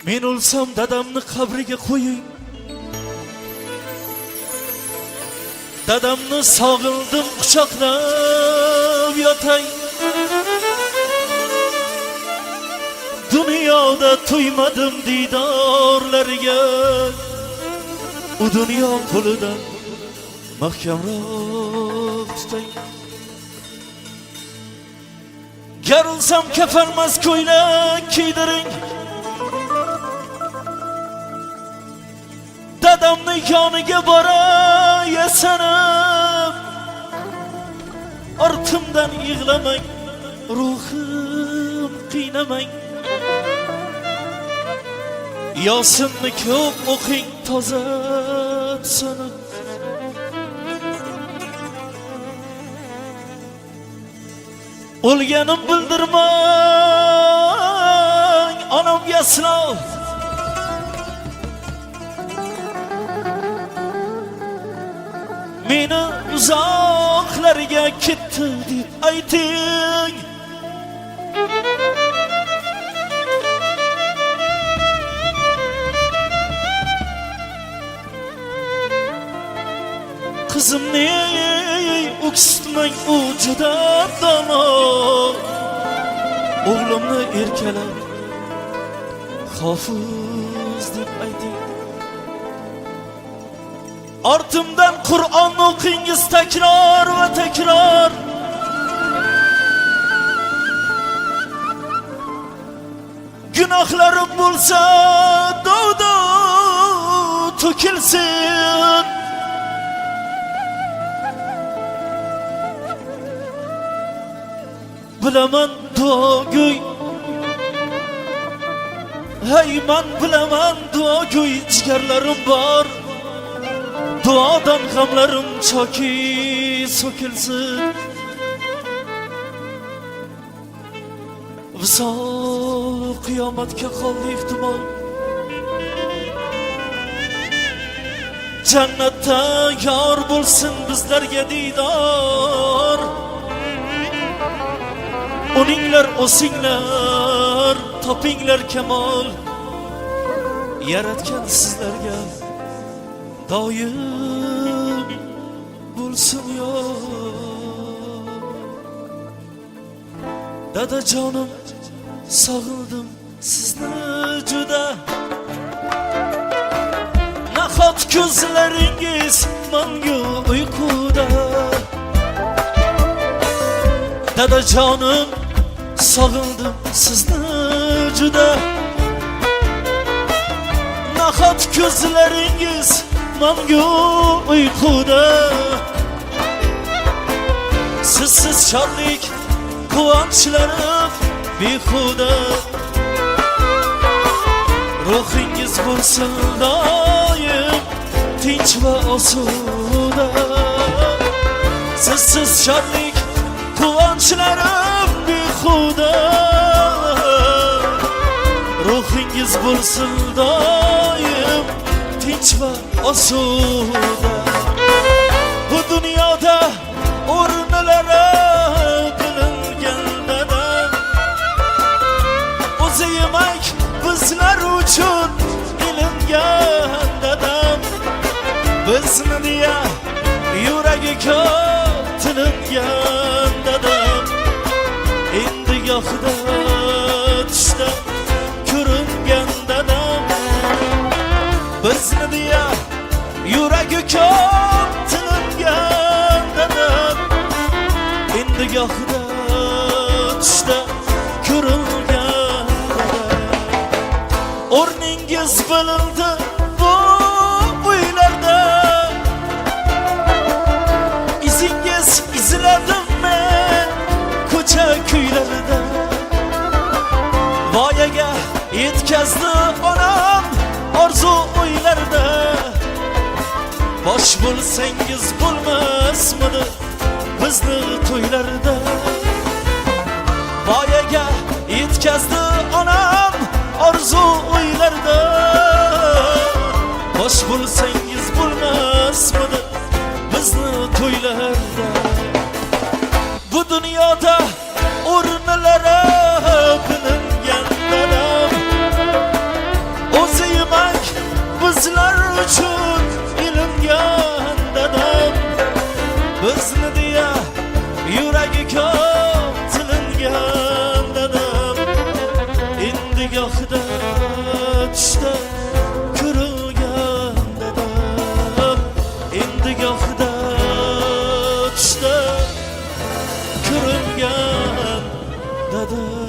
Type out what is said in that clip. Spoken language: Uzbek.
Men o'lsam dadamni qabriga qo'ying. Dadamni sog'indim quchoqlab yotay. Dunyoda to'ymadim didorlarga. U dunyo qo'lidan mahkamroq tutay. Gar o'lsam kafanmas ko'ylak kiydiring. Dadamni yoniga boray yasanib. Ortimdan yig'lamang, ruhim qiynamang. Yosinni ko'p o'qing, toza tusanib. O'lganim bildirmang, onamga sinov. Meni uzoqlarga ketdi deb ayting. Qizimni o'ksitmang, u juda dono. O'g'limni erkalab hofiz deb ayting. Ortimdan Qur'on o'qingiz takror va takror. Gunohlarim bo'lsa dovda to'kilsin. Bilaman duogo'y, hey man bilaman duogo'y jigarlarim bor. Duodan g'amlarim choki so'kilsin. Visol qiyomatga qoldi ehtimol. Jannatda yor bo'lsin bizlarga didor. Uninglar o'singlar, topinglar kamol. Yaratgan sizlarga doim bo'lsin yor. Dadajonim, sog'indim sizni juda. Nahot ko'zlaringiz mangu uyquda. Dadajonim, sog'indim sizni juda. Nahot ko'zlaringiz mangu uyquda. Sizsiz shodlik quvonchlarim behuda. Ruhingiz bo'lsin doim tinch va osuda. Sizsiz shodlik quvonchlarim behuda. Ruhingiz bo'lsin doim tinch va osuda. Bu dunyoda o'rnilari bilingan dadam. O'zi yemak bizlar uchun ilingan dadam. Bizni deya yuragi ko'p tilingan dadam. Endi gohida tushda ko'ringan dadam. Bizni deya yuragi ko'p tilingan dadam. Endi gohida tushda ko'ringan dadam. O'rningiz bilindi bu uylarda. Izingiz izladim men ko'cha kuylarida. Voyaga yetkazdi onam orzu o'ylarda. Bosh bo'lsangiz bo'lmasmidi bizni to'ylarda. Voyaga yetkazdi onam orzu o'ylarda. Bosh bo'lsangiz bo'lmasmidi bizni to'ylarda. Bu dunyoda o'rnilari bilingan dadam. bizni deya yuragi ko'p tilingan dadam endi gohida tushda ko'rilgan dadam endi gohida tushda ko'rilgan dadam